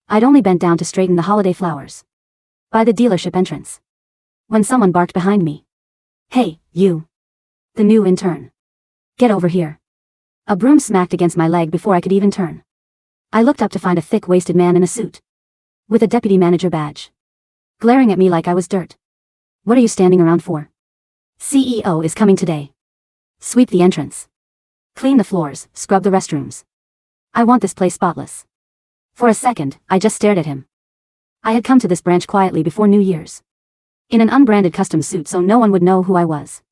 I'd only bent down to straighten the holiday flowers by the dealership entrance when someone barked behind me. "Hey, you. The new intern. Get over here." A broom smacked against my leg before I could even turn. I looked up to find a thick-waisted man in a suit with a deputy manager badge glaring at me like I was dirt. "What are you standing around for? CEO is coming today. Sweep the entrance. Clean the floors, scrub the restrooms. I want this place spotless." For a second, I just stared at him. I had come to this branch quietly before New Year's, in an unbranded custom suit so no one would know who I was.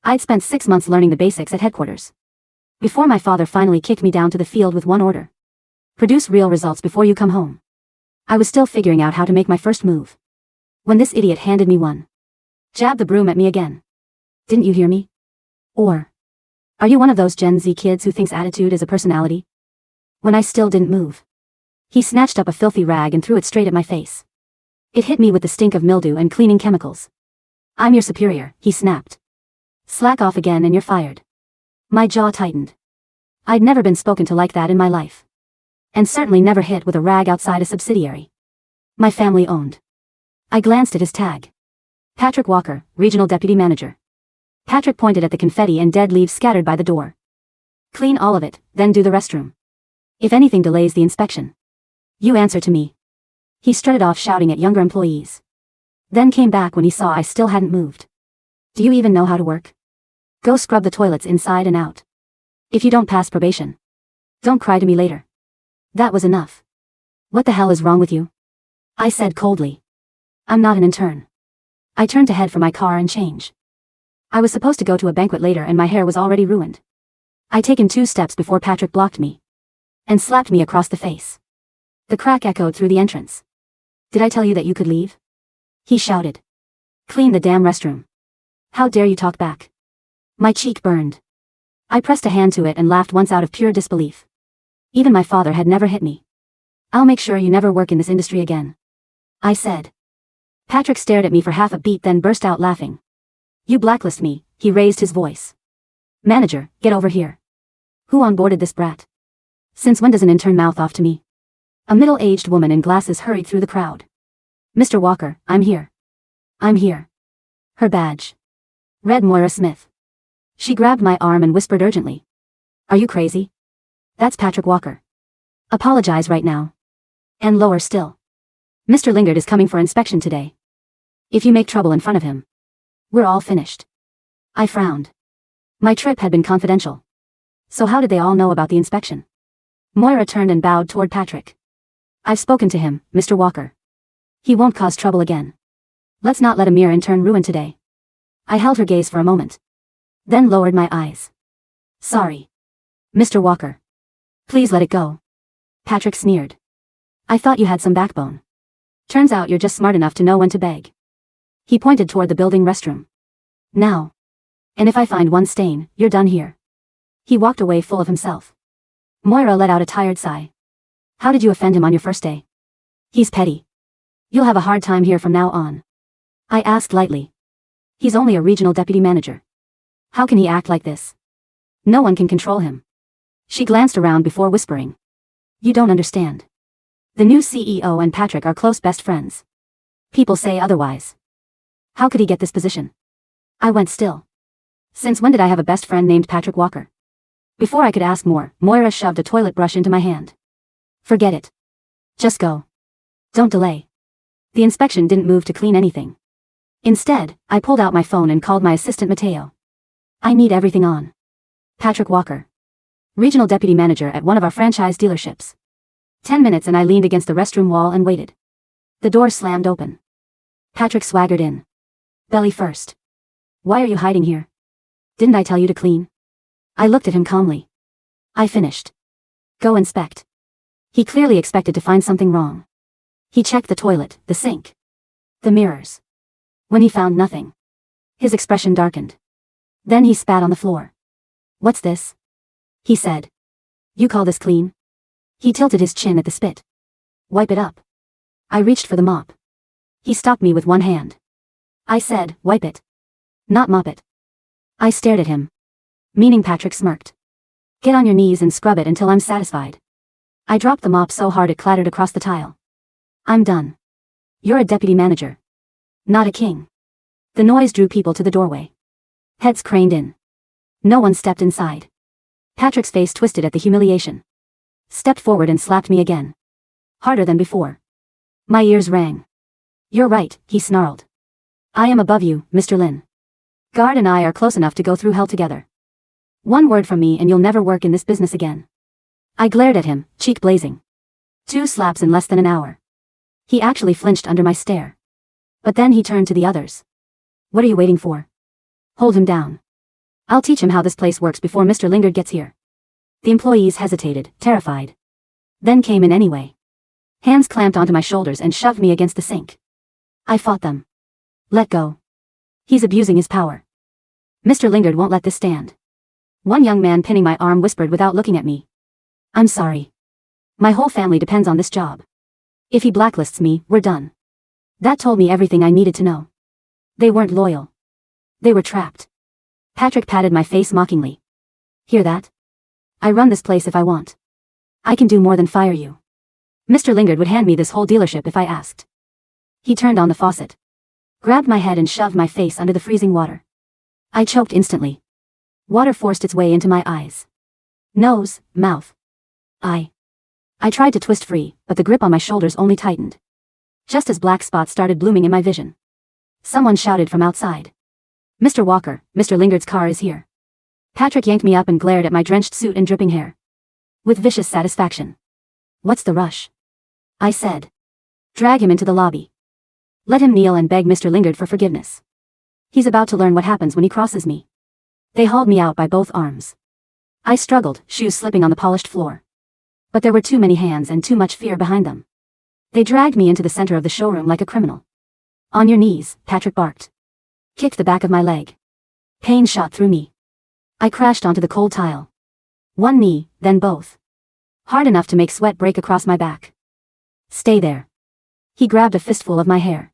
I'd spent 6 months learning the basics at headquarters before my father finally kicked me down to the field with one order: produce real results before you come home. I was still figuring out how to make my first move when this idiot handed me one. Jabbed the broom at me again. "Didn't you hear me? Or are you one of those Gen Z kids who thinks attitude is a personality?" When I still didn't move, he snatched up a filthy rag and threw it straight at my face. It hit me with the stink of mildew and cleaning chemicals. "I'm your superior," he snapped. "Slack off again and you're fired." My jaw tightened. I'd never been spoken to like that in my life. And certainly never hit with a rag outside a subsidiary my family owned. I glanced at his tag. Patrick Walker, Regional Deputy Manager. Patrick pointed at the confetti and dead leaves scattered by the door. "Clean all of it, then do the restroom. If anything delays the inspection, you answer to me." He strutted off shouting at younger employees. Then came back when he saw I still hadn't moved. "Do you even know how to work? Go scrub the toilets inside and out. If you don't pass probation, don't cry to me later." That was enough. "What the hell is wrong with you?" I said coldly. "I'm not an intern." I turned to head for my car and change. I was supposed to go to a banquet later and my hair was already ruined. I'd taken 2 steps before Patrick blocked me and slapped me across the face. The crack echoed through the entrance. "Did I tell you that you could leave?" he shouted. "Clean the damn restroom. How dare you talk back?" My cheek burned. I pressed a hand to it and laughed once out of pure disbelief. Even my father had never hit me. "I'll make sure you never work in this industry again," I said. Patrick stared at me for half a beat then burst out laughing. "You blacklist me," he raised his voice. "Manager, get over here. Who onboarded this brat? Since when does an intern mouth off to me?" A middle-aged woman in glasses hurried through the crowd. "Mr. Walker, I'm here. I'm here." Her badge read Moira Smith. She grabbed my arm and whispered urgently. "Are you crazy? That's Patrick Walker. Apologize right now." And lower still. "Mr. Lingard is coming for inspection today. If you make trouble in front of him, we're all finished." I frowned. My trip had been confidential. So how did they all know about the inspection? Moira turned and bowed toward Patrick. "I've spoken to him, Mr. Walker. He won't cause trouble again. Let's not let a mere intern ruin today." I held her gaze for a moment, then lowered my eyes. "Sorry, Mr. Walker. Please let it go." Patrick sneered. "I thought you had some backbone. Turns out you're just smart enough to know when to beg." He pointed toward the building restroom. "Now. And if I find one stain, you're done here." He walked away full of himself. Moira let out a tired sigh. "How did you offend him on your first day?" "He's petty. You'll have a hard time here from now on." I asked lightly. "He's only a regional deputy manager. How can he act like this? No one can control him." She glanced around before whispering. "You don't understand. The new CEO and Patrick are close best friends. People say otherwise. How could he get this position?" I went still. Since when did I have a best friend named Patrick Walker? Before I could ask more, Moira shoved a toilet brush into my hand. "Forget it. Just go. Don't delay." The inspection didn't move to clean anything. Instead, I pulled out my phone and called my assistant Mateo. "I need everything on. Patrick Walker, Regional Deputy Manager at one of our franchise dealerships." 10 minutes and I leaned against the restroom wall and waited. The door slammed open. Patrick swaggered in, belly first. "Why are you hiding here? Didn't I tell you to clean?" I looked at him calmly. "I finished. Go inspect." He clearly expected to find something wrong. He checked the toilet, the sink, the mirrors. When he found nothing, his expression darkened. Then he spat on the floor. "What's this?" he said. "You call this clean?" He tilted his chin at the spit. "Wipe it up." I reached for the mop. He stopped me with one hand. I said, "Wipe it. Not mop it." I stared at him, meaning Patrick smirked. "Get on your knees and scrub it until I'm satisfied." I dropped the mop so hard it clattered across the tile. I'm done. You're a deputy manager. Not a king. The noise drew people to the doorway. Heads craned in. No one stepped inside. Patrick's face twisted at the humiliation. Stepped forward and slapped me again. Harder than before. My ears rang. You're right, he snarled. I am above you, Mr. Lin. Guard and I are close enough to go through hell together. One word from me and you'll never work in this business again. I glared at him, cheek blazing. 2 slaps in less than an hour. He actually flinched under my stare. But then he turned to the others. What are you waiting for? Hold him down. I'll teach him how this place works before Mr. Lingard gets here. The employees hesitated, terrified. Then came in anyway. Hands clamped onto my shoulders and shoved me against the sink. I fought them. Let go. He's abusing his power. Mr. Lingard won't let this stand. One young man pinning my arm whispered without looking at me. I'm sorry. My whole family depends on this job. If he blacklists me, we're done. That told me everything I needed to know. They weren't loyal. They were trapped. Patrick patted my face mockingly. Hear that? I run this place if I want. I can do more than fire you. Mr. Lingard would hand me this whole dealership if I asked. He turned on the faucet. Grabbed my head and shoved my face under the freezing water. I choked instantly. Water forced its way into my eyes. Nose, mouth. I tried to twist free, but the grip on my shoulders only tightened. Just as black spots started blooming in my vision. Someone shouted from outside. Mr. Walker, Mr. Lingard's car is here. Patrick yanked me up and glared at my drenched suit and dripping hair. With vicious satisfaction. What's the rush? I said. Drag him into the lobby. Let him kneel and beg Mr. Lingard for forgiveness. He's about to learn what happens when he crosses me. They hauled me out by both arms. I struggled, shoes slipping on the polished floor. But there were too many hands and too much fear behind them. They dragged me into the center of the showroom like a criminal. On your knees, Patrick barked. Kicked the back of my leg. Pain shot through me. I crashed onto the cold tile. One knee, then both. Hard enough to make sweat break across my back. Stay there. He grabbed a fistful of my hair.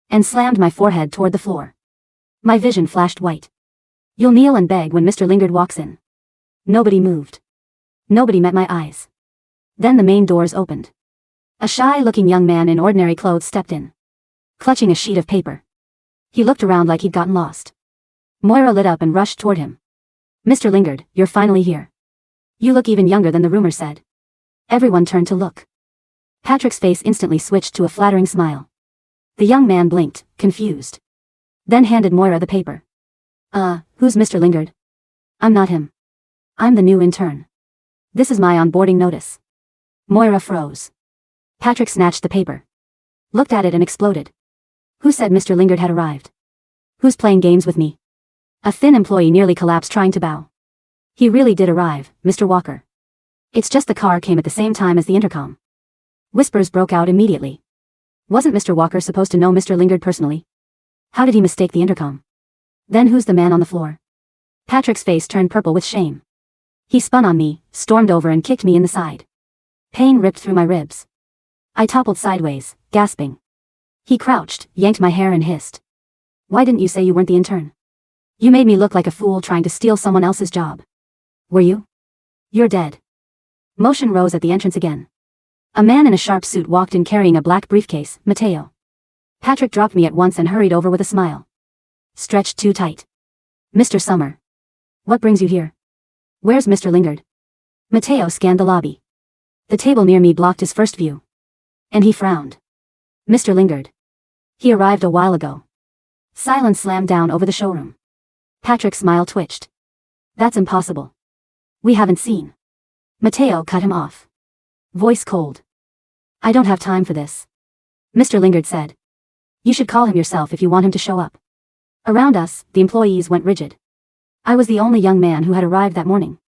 And slammed my forehead toward the floor. My vision flashed white. You'll kneel and beg when Mr. Lingard walks in. Nobody moved. Nobody met my eyes. Then the main doors opened. A shy-looking young man in ordinary clothes stepped in. Clutching a sheet of paper. He looked around like he'd gotten lost. Moira lit up and rushed toward him. Mr. Lingard, you're finally here. You look even younger than the rumor said. Everyone turned to look. Patrick's face instantly switched to a flattering smile. The young man blinked, confused. Then handed Moira the paper. Who's Mr. Lingard? I'm not him. I'm the new intern. This is my onboarding notice. Moira froze. Patrick snatched the paper. Looked at it and exploded. Who said Mr. Lingard had arrived? Who's playing games with me? A thin employee nearly collapsed trying to bow. He really did arrive, Mr. Walker. It's just the car came at the same time as the intercom. Whispers broke out immediately. Wasn't Mr. Walker supposed to know Mr. Lingard personally? How did he mistake the intercom? Then who's the man on the floor? Patrick's face turned purple with shame. He spun on me, stormed over and kicked me in the side. Pain ripped through my ribs. I toppled sideways, gasping. He crouched, yanked my hair and hissed. Why didn't you say you weren't the intern? You made me look like a fool trying to steal someone else's job. Were you? You're dead. Motion rose at the entrance again. A man in a sharp suit walked in carrying a black briefcase, Mateo. Patrick dropped me at once and hurried over with a smile. Stretched too tight. Mr. Summer. What brings you here? Where's Mr. Lingard? Mateo scanned the lobby. The table near me blocked his first view. And he frowned. Mr. Lingard. He arrived a while ago. Silence slammed down over the showroom. Patrick's smile twitched. That's impossible. We haven't seen. Mateo cut him off. Voice cold. I don't have time for this. Mr. Lingard said. You should call him yourself if you want him to show up. Around us, the employees went rigid. I was the only young man who had arrived that morning.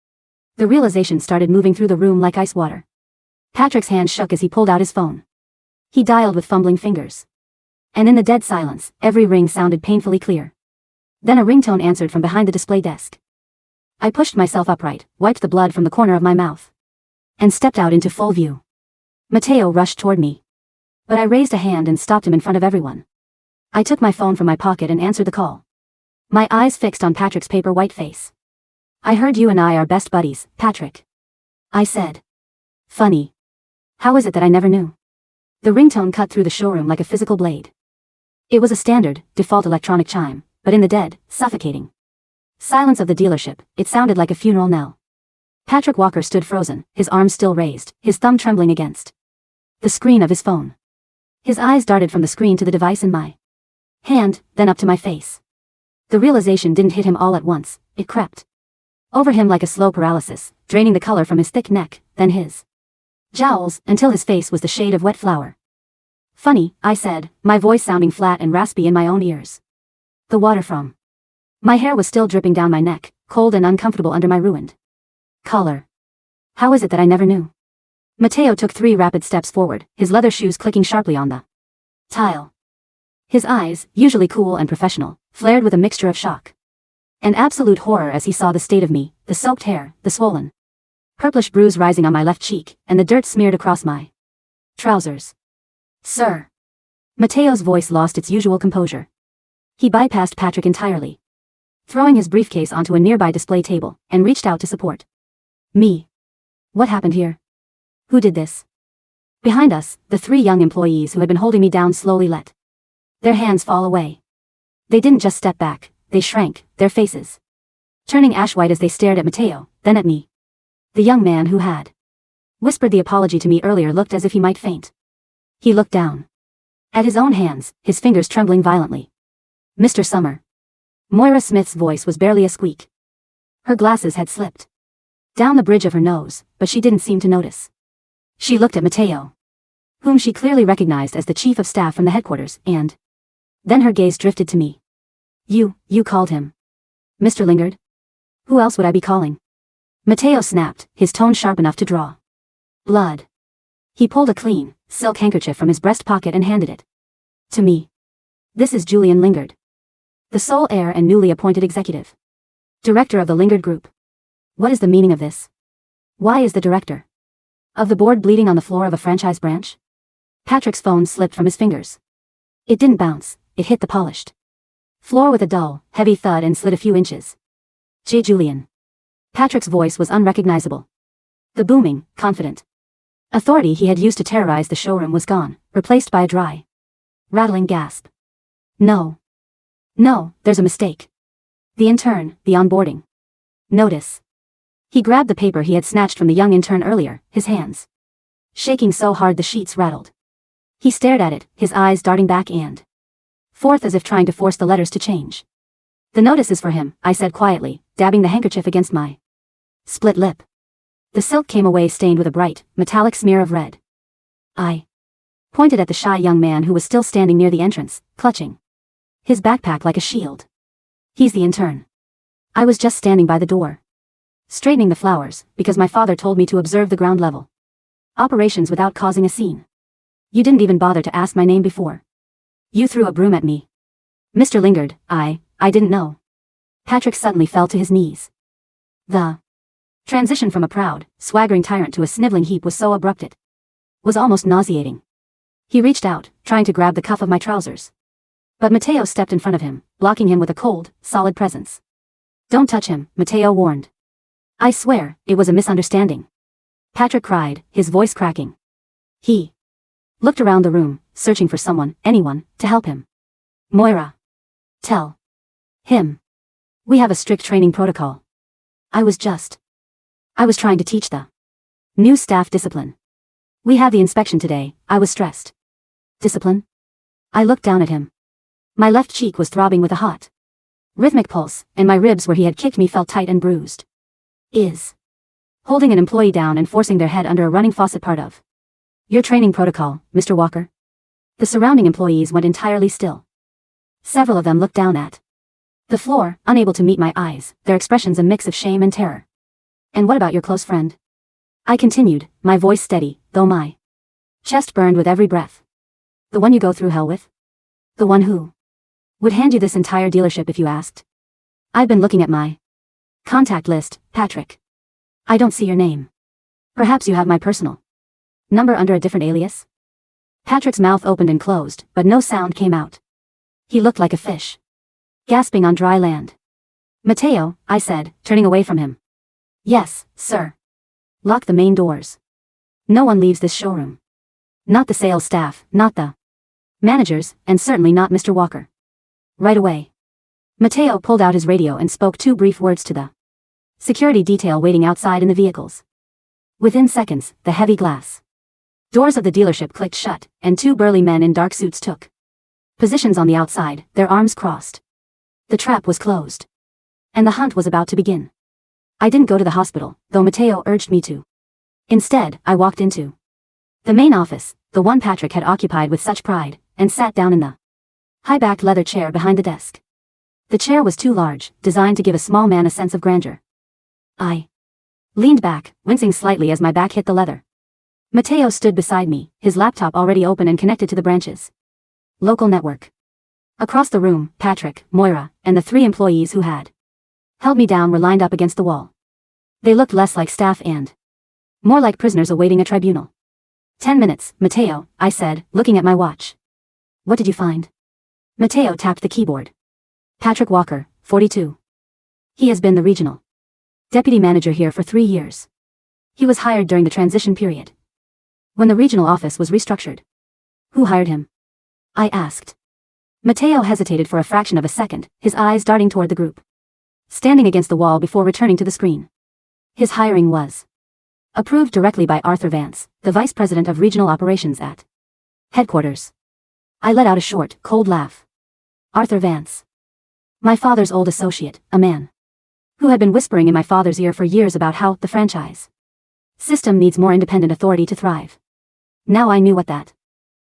The realization started moving through the room like ice water. Patrick's hand shook as he pulled out his phone. He dialed with fumbling fingers. And in the dead silence, every ring sounded painfully clear. Then a ringtone answered from behind the display desk. I pushed myself upright, wiped the blood from the corner of my mouth. And stepped out into full view. Mateo rushed toward me. But I raised a hand and stopped him in front of everyone. I took my phone from my pocket and answered the call. My eyes fixed on Patrick's paper-white face. I heard you and I are best buddies, Patrick. I said. Funny. How is it that I never knew? The ringtone cut through the showroom like a physical blade. It was a standard, default electronic chime, but in the dead, suffocating silence of the dealership, it sounded like a funeral knell. Patrick Walker stood frozen, his arms still raised, his thumb trembling against the screen of his phone. His eyes darted from the screen to the device in my hand, then up to my face. The realization didn't hit him all at once, it crept over him like a slow paralysis, draining the color from his thick neck, then his jowls, until his face was the shade of wet flour. Funny, I said, my voice sounding flat and raspy in my own ears. The water from my hair was still dripping down my neck, cold and uncomfortable under my ruined collar. How is it that I never knew? Mateo took 3 rapid steps forward, his leather shoes clicking sharply on the tile. His eyes, usually cool and professional, flared with a mixture of shock and absolute horror as he saw the state of me, the soaked hair, the swollen, purplish bruise rising on my left cheek, and the dirt smeared across my trousers. Sir. Mateo's voice lost its usual composure. He bypassed Patrick entirely, throwing his briefcase onto a nearby display table, and reached out to support me. What happened here? Who did this? Behind us, the 3 young employees who had been holding me down slowly let their hands fall away. They didn't just step back, they shrank, their faces turning ash white as they stared at Mateo, then at me. The young man who had whispered the apology to me earlier looked as if he might faint. He looked down at his own hands, his fingers trembling violently. Mr. Summer. Moira Smith's voice was barely a squeak. Her glasses had slipped down the bridge of her nose, but she didn't seem to notice. She looked at Mateo, whom she clearly recognized as the chief of staff from the headquarters, and then her gaze drifted to me. You called him Mr. Lingard? Who else would I be calling? Mateo snapped, his tone sharp enough to draw blood. He pulled a clean, silk handkerchief from his breast pocket and handed it to me. This is Julian Lingard, the sole heir and newly appointed executive director of the Lingard Group. What is the meaning of this? Why is the director of the board bleeding on the floor of a franchise branch? Patrick's phone slipped from his fingers. It didn't bounce, it hit the polished floor with a dull, heavy thud and slid a few inches. J. Julian. Patrick's voice was unrecognizable. The booming, confident authority he had used to terrorize the showroom was gone, replaced by a dry, rattling gasp. No, there's a mistake. The intern, the onboarding notice. He grabbed the paper he had snatched from the young intern earlier, his hands shaking so hard the sheets rattled. He stared at it, his eyes darting back and forth as if trying to force the letters to change. The notice is for him, I said quietly, dabbing the handkerchief against my split lip. The silk came away stained with a bright, metallic smear of red. I pointed at the shy young man who was still standing near the entrance, clutching his backpack like a shield. He's the intern. I was just standing by the door, straightening the flowers, because my father told me to observe the ground level operations without causing a scene. You didn't even bother to ask my name before. You threw a broom at me. Mr. Lingard, I didn't know. Patrick suddenly fell to his knees. The transition from a proud, swaggering tyrant to a sniveling heap was so abrupt it was almost nauseating. He reached out, trying to grab the cuff of my trousers. But Mateo stepped in front of him, blocking him with a cold, solid presence. Don't touch him, Mateo warned. I swear, it was a misunderstanding. Patrick cried, his voice cracking. He looked around the room, searching for someone, anyone, to help him. Moira. Tell him. We have a strict training protocol. I was trying to teach the new staff discipline. We have the inspection today, I was stressed. Discipline? I looked down at him. My left cheek was throbbing with a hot, rhythmic pulse, and my ribs where he had kicked me felt tight and bruised. Is holding an employee down and forcing their head under a running faucet part of your training protocol, Mr. Walker? The surrounding employees went entirely still. Several of them looked down at the floor, unable to meet my eyes, their expressions a mix of shame and terror. And what about your close friend? I continued, my voice steady, though my chest burned with every breath. The one you go through hell with? The one who would hand you this entire dealership if you asked? I've been looking at my contact list, Patrick. I don't see your name. Perhaps you have my personal number under a different alias? Patrick's mouth opened and closed, but no sound came out. He looked like a fish gasping on dry land. Mateo, I said, turning away from him. Yes, sir. Lock the main doors. No one leaves this showroom. Not the sales staff, not the managers, and certainly not Mr. Walker. Right away. Mateo pulled out his radio and spoke 2 brief words to the security detail waiting outside in the vehicles. Within seconds, the heavy glass doors of the dealership clicked shut, and 2 burly men in dark suits took positions on the outside, their arms crossed. The trap was closed. And the hunt was about to begin. I didn't go to the hospital, though Mateo urged me to. Instead, I walked into the main office, the one Patrick had occupied with such pride, and sat down in the high-backed leather chair behind the desk. The chair was too large, designed to give a small man a sense of grandeur. I leaned back, wincing slightly as my back hit the leather. Mateo stood beside me, his laptop already open and connected to the branch's local network. Across the room, Patrick, Moira, and the 3 employees who had held me down were lined up against the wall. They looked less like staff and more like prisoners awaiting a tribunal. 10 minutes, Mateo, I said, looking at my watch. What did you find? Mateo tapped the keyboard. Patrick Walker, 42. He has been the regional deputy manager here for 3 years. He was hired during the transition period, when the regional office was restructured. Who hired him? I asked. Mateo hesitated for a fraction of a second, his eyes darting toward the group standing against the wall before returning to the screen. His hiring was approved directly by Arthur Vance, the vice president of regional operations at headquarters. I let out a short, cold laugh. Arthur Vance. My father's old associate, a man who had been whispering in my father's ear for years about how the franchise system needs more independent authority to thrive. Now I knew what that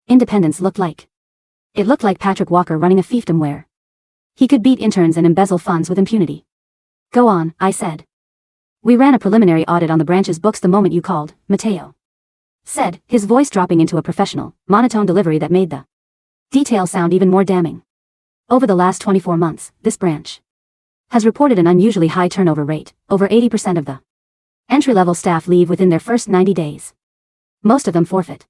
independence looked like. It looked like Patrick Walker running a fiefdom where he could beat interns and embezzle funds with impunity. Go on, I said. We ran a preliminary audit on the branch's books the moment you called, Mateo said, his voice dropping into a professional, monotone delivery that made the detail sound even more damning. Over the last 24 months, this branch has reported an unusually high turnover rate. Over 80% of the entry-level staff leave within their first 90 days. Most of them forfeit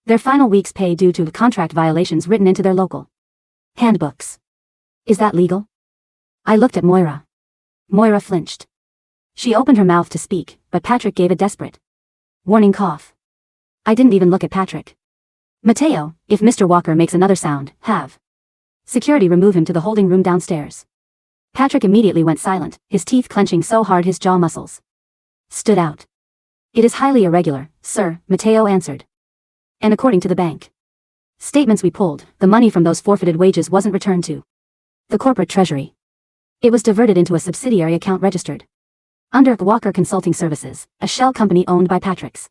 their final week's pay due to contract violations written into their local handbooks. Is that legal? I looked at Moira. Moira flinched. She opened her mouth to speak, but Patrick gave a desperate warning cough. I didn't even look at Patrick. Mateo, if Mr. Walker makes another sound, have security remove him to the holding room downstairs. Patrick immediately went silent, his teeth clenching so hard his jaw muscles stood out. It is highly irregular, sir, Mateo answered. And according to the bank statements we pulled, the money from those forfeited wages wasn't returned to the corporate treasury. It was diverted into a subsidiary account registered under Walker Consulting Services, a shell company owned by Patrick's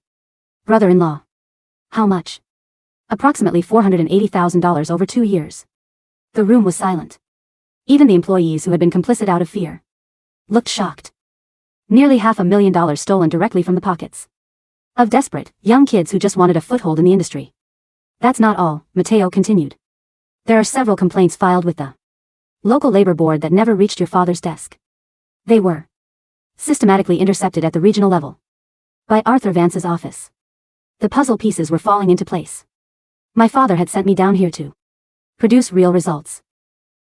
brother-in-law. How much? Approximately $480,000 over 2 years. The room was silent. Even the employees who had been complicit out of fear looked shocked. Nearly $500,000 stolen directly from the pockets of desperate, young kids who just wanted a foothold in the industry. That's not all, Mateo continued. There are several complaints filed with the local labor board that never reached your father's desk. They were systematically intercepted at the regional level by Arthur Vance's office. The puzzle pieces were falling into place. My father had sent me down here to produce real results.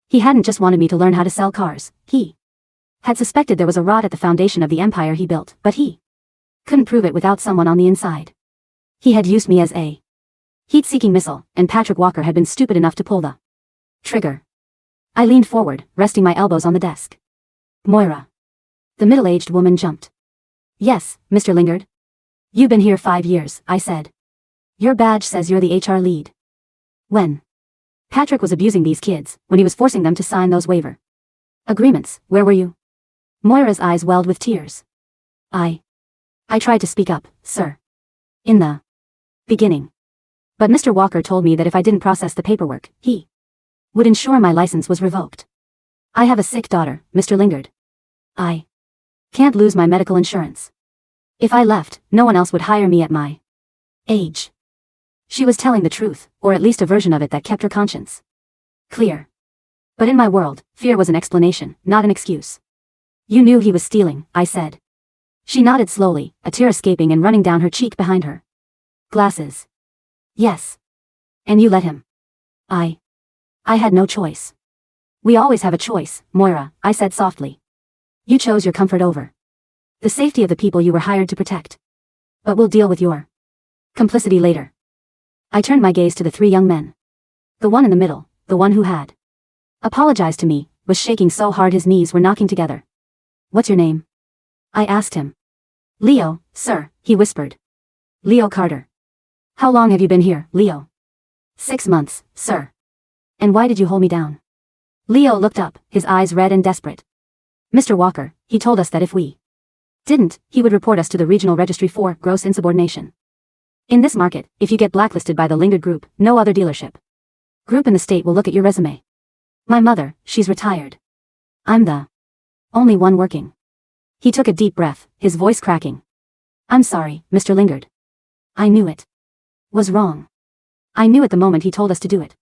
He hadn't just wanted me to learn how to sell cars, he had suspected there was a rot at the foundation of the empire he built, but he couldn't prove it without someone on the inside. He had used me as a heat-seeking missile, and Patrick Walker had been stupid enough to pull the trigger. I leaned forward, resting my elbows on the desk. Moira. The middle-aged woman jumped. Yes, Mr. Lingard. You've been here 5 years, I said. Your badge says you're the HR lead. When Patrick was abusing these kids, when he was forcing them to sign those waiver agreements, where were you? Moira's eyes welled with tears. I tried to speak up, sir. In the beginning. But Mr. Walker told me that if I didn't process the paperwork, he would ensure my license was revoked. I have a sick daughter, Mr. Lingard. I can't lose my medical insurance. If I left, no one else would hire me at my age. She was telling the truth, or at least a version of it that kept her conscience clear. But in my world, fear was an explanation, not an excuse. You knew he was stealing, I said. She nodded slowly, a tear escaping and running down her cheek behind her glasses. Yes. And you let him. I had no choice. We always have a choice, Moira, I said softly. You chose your comfort over the safety of the people you were hired to protect. But we'll deal with your complicity later. I turned my gaze to the three young men. The one in the middle, the one who had apologized to me, was shaking so hard his knees were knocking together. What's your name? I asked him. Leo, sir, he whispered. Leo Carter. How long have you been here, Leo? 6 months, sir. And why did you hold me down? Leo looked up, his eyes red and desperate. Mr. Walker, he told us that if we didn't, he would report us to the regional registry for gross insubordination. In this market, if you get blacklisted by the Lingard Group, no other dealership group in the state will look at your resume. My mother, she's retired. I'm the only one working. He took a deep breath, his voice cracking. I'm sorry, Mr. Lingard. I knew it was wrong. I knew it the moment he told us to do it.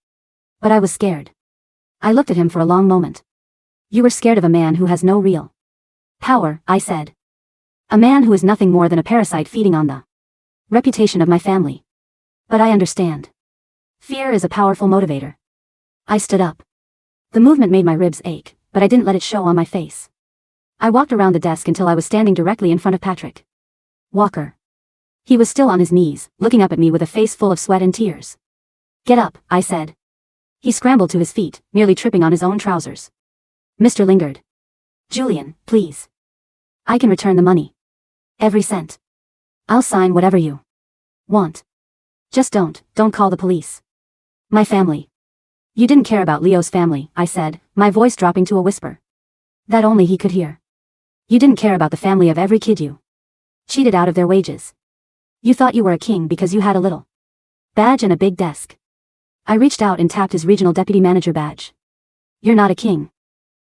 But I was scared. I looked at him for a long moment. You were scared of a man who has no real power, I said. A man who is nothing more than a parasite feeding on the reputation of my family. But I understand. Fear is a powerful motivator. I stood up. The movement made my ribs ache, but I didn't let it show on my face. I walked around the desk until I was standing directly in front of Patrick Walker. He was still on his knees, looking up at me with a face full of sweat and tears. Get up, I said. He scrambled to his feet, nearly tripping on his own trousers. Mr. Lingard. Julian, please. I can return the money. Every cent. I'll sign whatever you want. Just don't call the police. My family. You didn't care about Leo's family, I said, my voice dropping to a whisper that only he could hear. You didn't care about the family of every kid you cheated out of their wages. You thought you were a king because you had a little badge and a big desk. I reached out and tapped his regional deputy manager badge. You're not a king,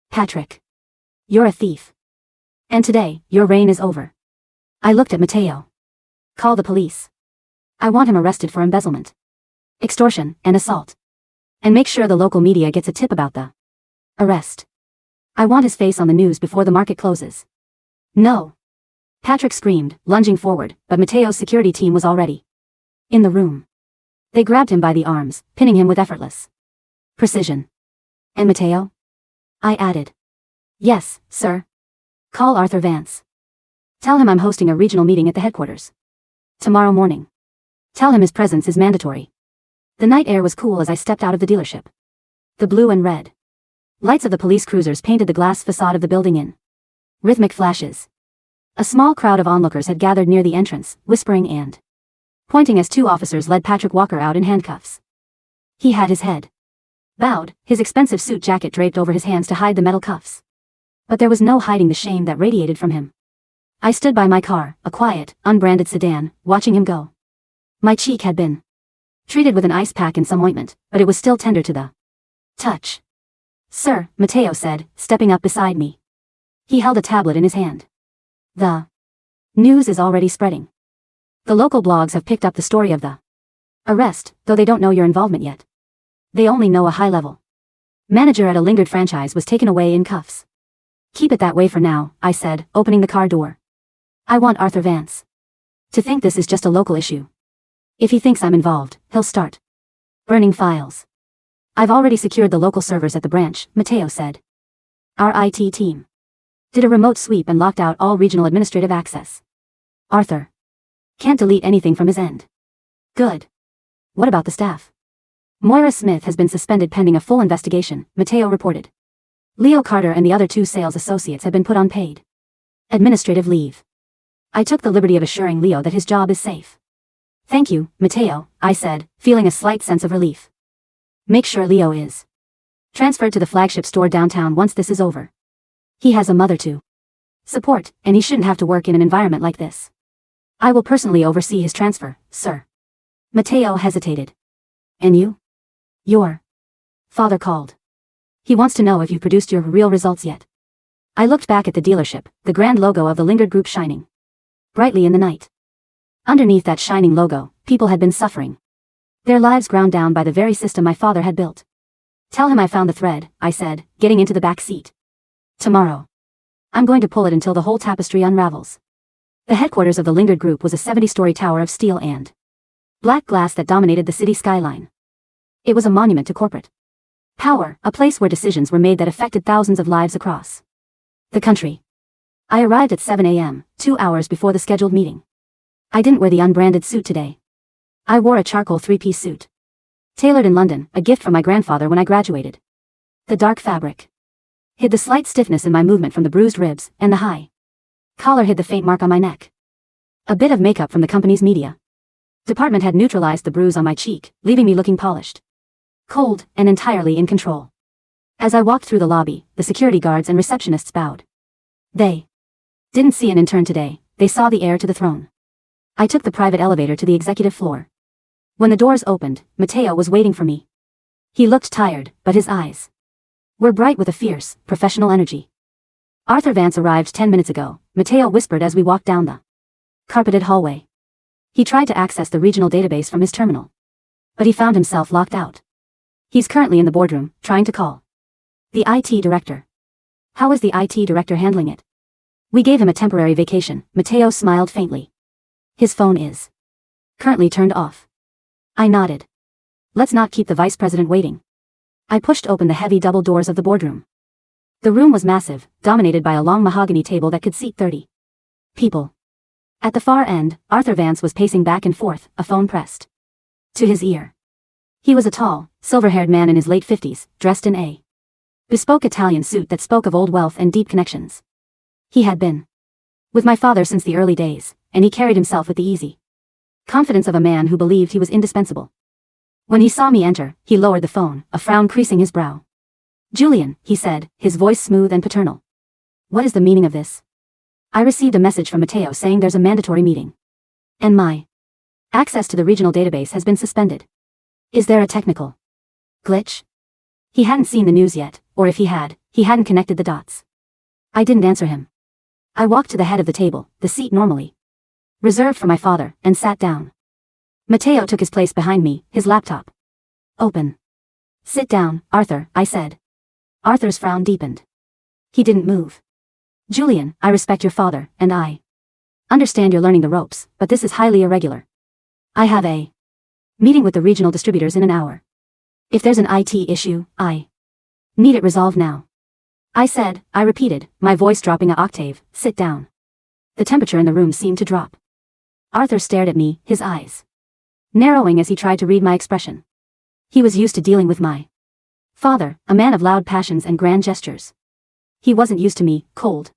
Patrick. You're a thief. And today, your reign is over. I looked at Mateo. Call the police. I want him arrested for embezzlement, extortion, and assault. And make sure the local media gets a tip about the arrest. I want his face on the news before the market closes. No. Patrick screamed, lunging forward, but Mateo's security team was already in the room. They grabbed him by the arms, pinning him with effortless precision. And Mateo? I added. Yes, sir. Call Arthur Vance. Tell him I'm hosting a regional meeting at the headquarters tomorrow morning. Tell him his presence is mandatory. The night air was cool as I stepped out of the dealership. The blue and red lights of the police cruisers painted the glass facade of the building in rhythmic flashes. A small crowd of onlookers had gathered near the entrance, whispering and pointing as 2 officers led Patrick Walker out in handcuffs. He had his head bowed, his expensive suit jacket draped over his hands to hide the metal cuffs. But there was no hiding the shame that radiated from him. I stood by my car, a quiet, unbranded sedan, watching him go. My cheek had been treated with an ice pack and some ointment, but it was still tender to the touch. Sir, Mateo said, stepping up beside me. He held a tablet in his hand. The news is already spreading. The local blogs have picked up the story of the arrest, though they don't know your involvement yet. They only know a high-level manager at a Lingard franchise was taken away in cuffs. Keep it that way for now, I said, opening the car door. I want Arthur Vance to think this is just a local issue. If he thinks I'm involved, he'll start burning files. I've already secured the local servers at the branch, Mateo said. Our IT team did a remote sweep and locked out all regional administrative access. Arthur can't delete anything from his end. Good. What about the staff? Moira Smith has been suspended pending a full investigation, Mateo reported. Leo Carter and the other 2 sales associates have been put on paid administrative leave. I took the liberty of assuring Leo that his job is safe. Thank you, Mateo, I said, feeling a slight sense of relief. Make sure Leo is transferred to the flagship store downtown once this is over. He has a mother to support, and he shouldn't have to work in an environment like this. I will personally oversee his transfer, sir. Mateo hesitated. And you? Your father called. He wants to know if you've produced your real results yet. I looked back at the dealership, the grand logo of the Lingard Group shining brightly in the night. Underneath that shining logo, people had been suffering. Their lives ground down by the very system my father had built. Tell him I found the thread, I said, getting into the back seat. Tomorrow. I'm going to pull it until the whole tapestry unravels. The headquarters of the Lingard Group was a 70-story tower of steel and black glass that dominated the city skyline. It was a monument to corporate power, a place where decisions were made that affected thousands of lives across the country. I arrived at 7 a.m., 2 hours before the scheduled meeting. I didn't wear the unbranded suit today. I wore a charcoal three-piece suit. Tailored in London, a gift from my grandfather when I graduated. The dark fabric hid the slight stiffness in my movement from the bruised ribs, and the high collar hid the faint mark on my neck. A bit of makeup from the company's media department had neutralized the bruise on my cheek, leaving me looking polished, cold, and entirely in control. As I walked through the lobby, the security guards and receptionists bowed. They didn't see an intern today, they saw the heir to the throne. I took the private elevator to the executive floor. When the doors opened, Matteo was waiting for me. He looked tired, but his eyes were bright with a fierce, professional energy. Arthur Vance arrived 10 minutes ago, Matteo whispered as we walked down the carpeted hallway. He tried to access the regional database from his terminal, but he found himself locked out. He's currently in the boardroom, trying to call the IT director. How is the IT director handling it? We gave him a temporary vacation, Matteo smiled faintly. His phone is currently turned off. I nodded. Let's not keep the vice president waiting. I pushed open the heavy double doors of the boardroom. The room was massive, dominated by a long mahogany table that could seat 30 people. At the far end, Arthur Vance was pacing back and forth, a phone pressed to his ear. He was a tall, silver-haired man in his late 50s, dressed in a bespoke Italian suit that spoke of old wealth and deep connections. He had been with my father since the early days, and he carried himself with the easy confidence of a man who believed he was indispensable. When he saw me enter, he lowered the phone, a frown creasing his brow. "Julian," he said, his voice smooth and paternal. "What is the meaning of this?" I received a message from Matteo saying there's a mandatory meeting, and my access to the regional database has been suspended. Is there a technical glitch? He hadn't seen the news yet, or if he had, he hadn't connected the dots. I didn't answer him. I walked to the head of the table, the seat normally reserved for my father, and sat down. Matteo took his place behind me, his laptop open. "Sit down, Arthur," I said. Arthur's frown deepened. He didn't move. "Julian, I respect your father, and I understand you're learning the ropes, but this is highly irregular. I have a meeting with the regional distributors in an hour. If there's an IT issue, I need it resolved now." I repeated, my voice dropping an octave. "Sit down." The temperature in the room seemed to drop. Arthur stared at me, his eyes narrowing as he tried to read my expression. He was used to dealing with my father, a man of loud passions and grand gestures. He wasn't used to me, cold,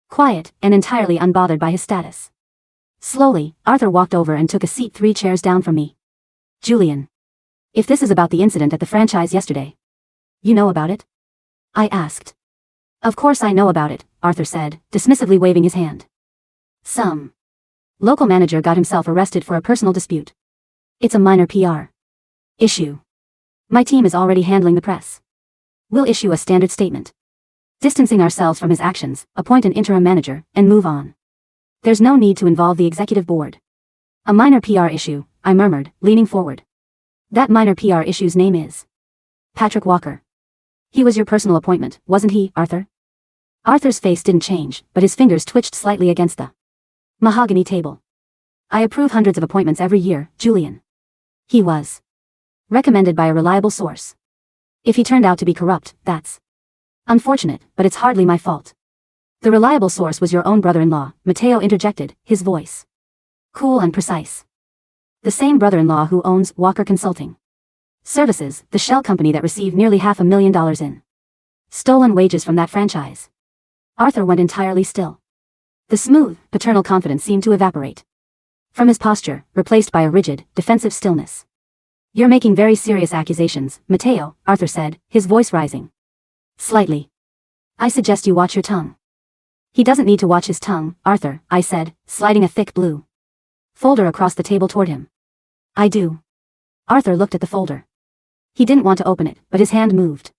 quiet, and entirely unbothered by his status. Slowly, Arthur walked over and took a seat 3 chairs down from me. "Julian, if this is about the incident at the franchise yesterday, you know about it?" I asked. "Of course I know about it," Arthur said, dismissively waving his hand. "Some local manager got himself arrested for a personal dispute. It's a minor PR issue. My team is already handling the press. We'll issue a standard statement distancing ourselves from his actions, appoint an interim manager, and move on. There's no need to involve the executive board." "A minor PR issue," I murmured, leaning forward. "That minor PR issue's name is Patrick Walker. He was your personal appointment, wasn't he, Arthur?" Arthur's face didn't change, but his fingers twitched slightly against the mahogany table. "I approve hundreds of appointments every year, Julian. He was recommended by a reliable source. If he turned out to be corrupt, that's unfortunate, but it's hardly my fault." "The reliable source was your own brother-in-law," Matteo interjected, his voice cool and precise. "The same brother-in-law who owns Walker Consulting Services, the shell company that received nearly $500,000 in stolen wages from that franchise." Arthur went entirely still. The smooth, paternal confidence seemed to evaporate from his posture, replaced by a rigid, defensive stillness. "You're making very serious accusations, Matteo," Arthur said, his voice rising slightly. "I suggest you watch your tongue." "He doesn't need to watch his tongue, Arthur," I said, sliding a thick blue folder across the table toward him. "I do." Arthur looked at the folder. He didn't want to open it, but his hand moved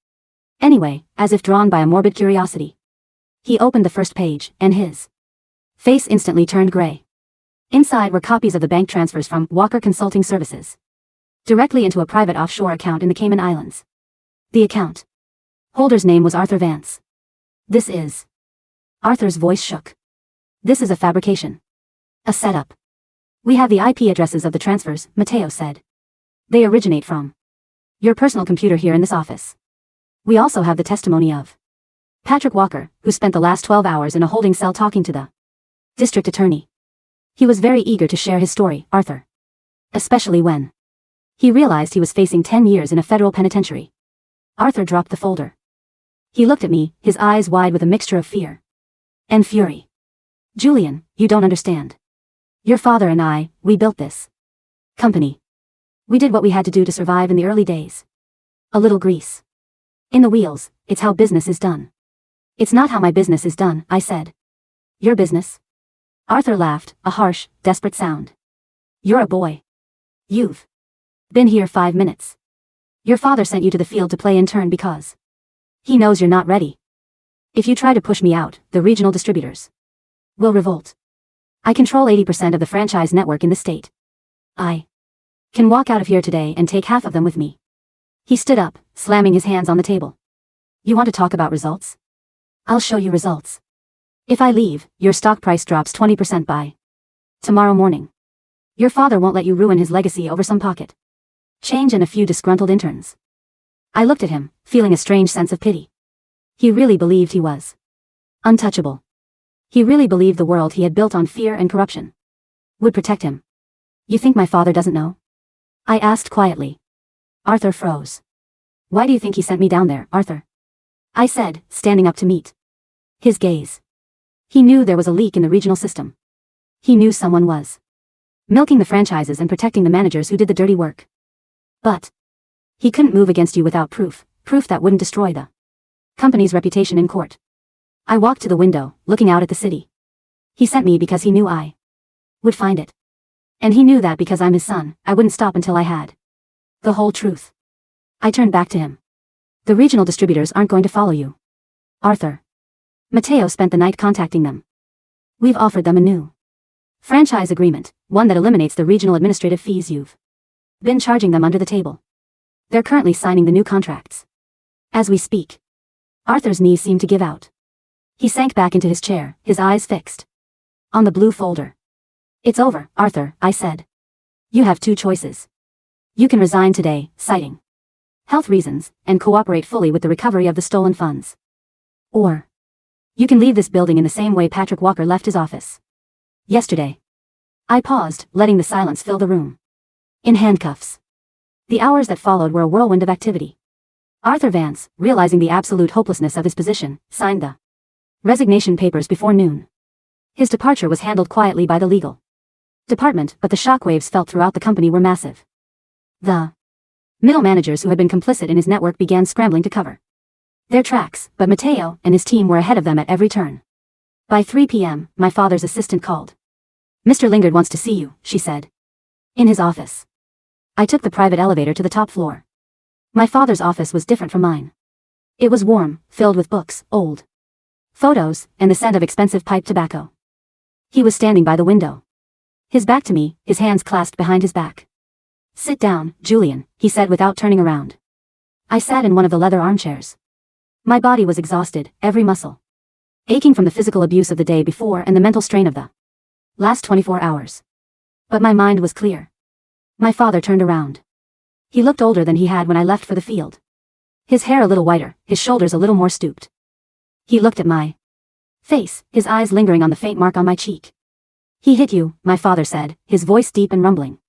anyway, as if drawn by a morbid curiosity. He opened the first page, and his face instantly turned gray. Inside were copies of the bank transfers from Walker Consulting Services directly into a private offshore account in the Cayman Islands. The account holder's name was Arthur Vance. "This is..." Arthur's voice shook. "This is a fabrication. A setup. We have the IP addresses of the transfers," Matteo said. "They originate from your personal computer here in this office. We also have the testimony of Patrick Walker, who spent the last 12 hours in a holding cell talking to the district attorney. He was very eager to share his story, Arthur Especially when he realized he was facing 10 years in a federal penitentiary. Arthur dropped the folder. He looked at me, his eyes wide with a mixture of fear and fury. Julian, you don't understand. Your father and I, we built this company. We did what we had to do to survive in the early days. A little grease in the wheels, it's how business is done. It's not how my business is done, I said. Your business? Arthur laughed, a harsh, desperate sound. You're a boy. You've been here 5 minutes. Your father sent you to the field to play intern because he knows you're not ready. If you try to push me out, the regional distributors will revolt. I control 80% of the franchise network in the state. I can walk out of here today and take half of them with me. He stood up, slamming his hands on the table. You want to talk about results? I'll show you results. If I leave, your stock price drops 20% by tomorrow morning. Your father won't let you ruin his legacy over some pocket change and a few disgruntled interns. I looked at him, feeling a strange sense of pity. He really believed he was untouchable. He really believed the world he had built on fear and corruption would protect him. You think my father doesn't know? I asked quietly. Arthur froze. Why do you think he sent me down there, Arthur? I said, standing up to meet his gaze. He knew there was a leak in the regional system. He knew someone was milking the franchises and protecting the managers who did the dirty work. But he couldn't move against you without proof that wouldn't destroy the company's reputation in court. I walked to the window, looking out at the city. He sent me because he knew I would find it. And he knew that because I'm his son, I wouldn't stop until I had the whole truth. I turned back to him. The regional distributors aren't going to follow you, Arthur. Mateo spent the night contacting them. We've offered them a new franchise agreement, one that eliminates the regional administrative fees you've been charging them under the table. They're currently signing the new contracts. As we speak, Arthur's knees seemed to give out. He sank back into his chair, his eyes fixed on the blue folder. It's over, Arthur, I said. You have 2 choices. You can resign today, citing health reasons, and cooperate fully with the recovery of the stolen funds. Or you can leave this building in the same way Patrick Walker left his office yesterday. I paused, letting the silence fill the room. In handcuffs. The hours that followed were a whirlwind of activity. Arthur Vance, realizing the absolute hopelessness of his position, signed the resignation papers before noon. His departure was handled quietly by the legal department, but the shockwaves felt throughout the company were massive. The middle managers who had been complicit in his network began scrambling to cover their tracks, but Mateo and his team were ahead of them at every turn. By 3 p.m., my father's assistant called. Mr. Lingard wants to see you, she said. In his office. I took the private elevator to the top floor. My father's office was different from mine. It was warm, filled with books, old photos, and the scent of expensive pipe tobacco. He was standing by the window. His back to me, his hands clasped behind his back. Sit down, Julian, he said without turning around. I sat in one of the leather armchairs. My body was exhausted, every muscle aching from the physical abuse of the day before and the mental strain of the last 24 hours. But my mind was clear. My father turned around. He looked older than he had when I left for the field. His hair a little whiter, his shoulders a little more stooped. He looked at my face, his eyes lingering on the faint mark on my cheek. He hit you, my father said, his voice deep and rumbling.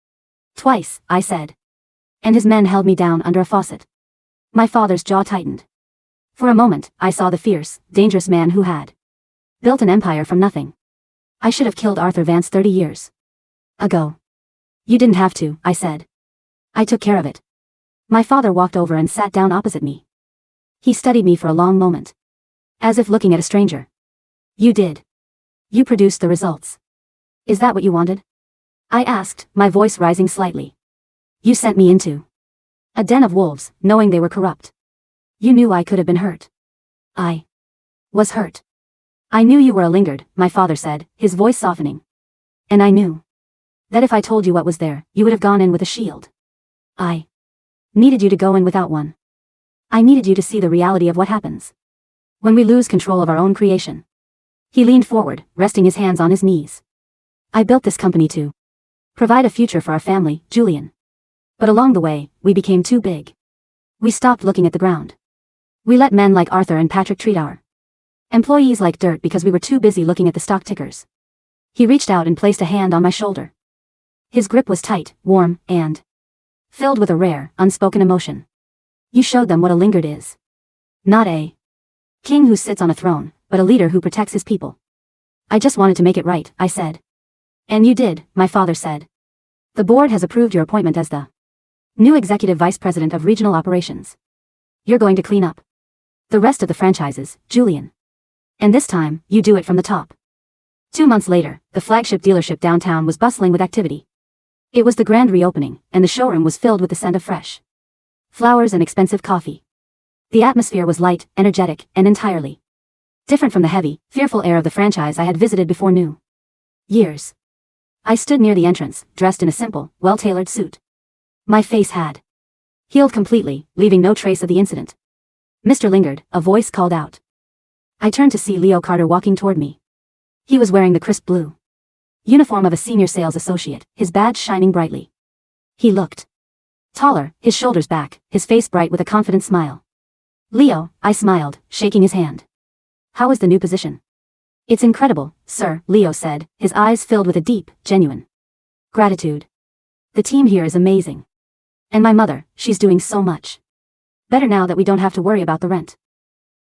Twice, I said. And his men held me down under a faucet. My father's jaw tightened. For a moment, I saw the fierce, dangerous man who had built an empire from nothing. I should have killed Arthur Vance 30 years ago. You didn't have to, I said. I took care of it. My father walked over and sat down opposite me. He studied me for a long moment. As if looking at a stranger. You did. You produced the results. Is that what you wanted? I asked, my voice rising slightly. You sent me into a den of wolves, knowing they were corrupt. You knew I could have been hurt. I was hurt. I knew you were a Lingard, my father said, his voice softening. And I knew that if I told you what was there, you would have gone in with a shield. I needed you to go in without one. I needed you to see the reality of what happens when we lose control of our own creation. He leaned forward, resting his hands on his knees. I built this company to provide a future for our family, Julian. But along the way, we became too big. We stopped looking at the ground. We let men like Arthur and Patrick treat our employees like dirt because we were too busy looking at the stock tickers. He reached out and placed a hand on my shoulder. His grip was tight, warm, and filled with a rare, unspoken emotion. You showed them what a lingered is. Not a king who sits on a throne, but a leader who protects his people. I just wanted to make it right, I said. And you did, my father said. The board has approved your appointment as the new executive vice president of regional operations. You're going to clean up the rest of the franchises, Julian. And this time, you do it from the top. 2 months later, the flagship dealership downtown was bustling with activity. It was the grand reopening, and the showroom was filled with the scent of fresh flowers and expensive coffee. The atmosphere was light, energetic, and entirely different from the heavy, fearful air of the franchise I had visited before New Year's. I stood near the entrance, dressed in a simple, well-tailored suit. My face had healed completely, leaving no trace of the incident. Mr. Lingard, a voice called out. I turned to see Leo Carter walking toward me. He was wearing the crisp blue uniform of a senior sales associate, his badge shining brightly. He looked taller, his shoulders back, his face bright with a confident smile. Leo, I smiled, shaking his hand. How is the new position? It's incredible, sir, Leo said, his eyes filled with a deep, genuine gratitude. The team here is amazing. And my mother, she's doing so much better now that we don't have to worry about the rent.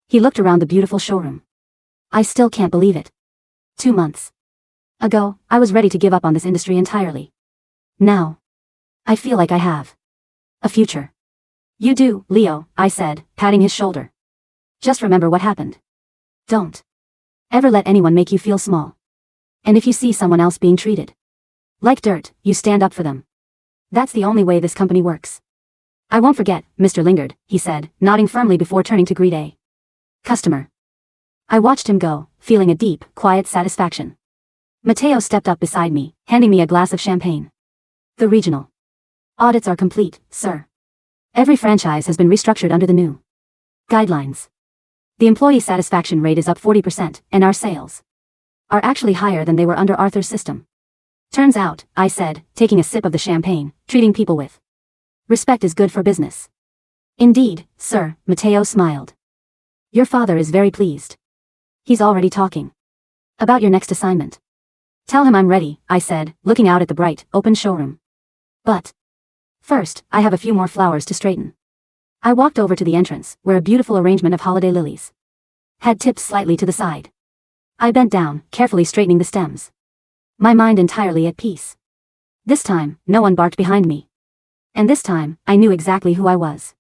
He looked around the beautiful showroom. I still can't believe it. 2 months ago, I was ready to give up on this industry entirely. Now, I feel like I have a future. You do, Leo, I said, patting his shoulder. Just remember what happened. Don't ever let anyone make you feel small. And if you see someone else being treated like dirt, you stand up for them. That's the only way this company works. I won't forget, Mr. Lingard, he said, nodding firmly before turning to greet a customer. I watched him go, feeling a deep, quiet satisfaction. Mateo stepped up beside me, handing me a glass of champagne. The regional audits are complete, sir. Every franchise has been restructured under the new guidelines. The employee satisfaction rate is up 40%, and our sales are actually higher than they were under Arthur's system. Turns out, I said, taking a sip of the champagne, treating people with respect is good for business. Indeed, sir, Mateo smiled. Your father is very pleased. He's already talking about your next assignment. Tell him I'm ready, I said, looking out at the bright, open showroom. But first, I have a few more flowers to straighten. I walked over to the entrance, where a beautiful arrangement of holiday lilies had tipped slightly to the side. I bent down, carefully straightening the stems. My mind entirely at peace. This time, no one barked behind me. And this time, I knew exactly who I was.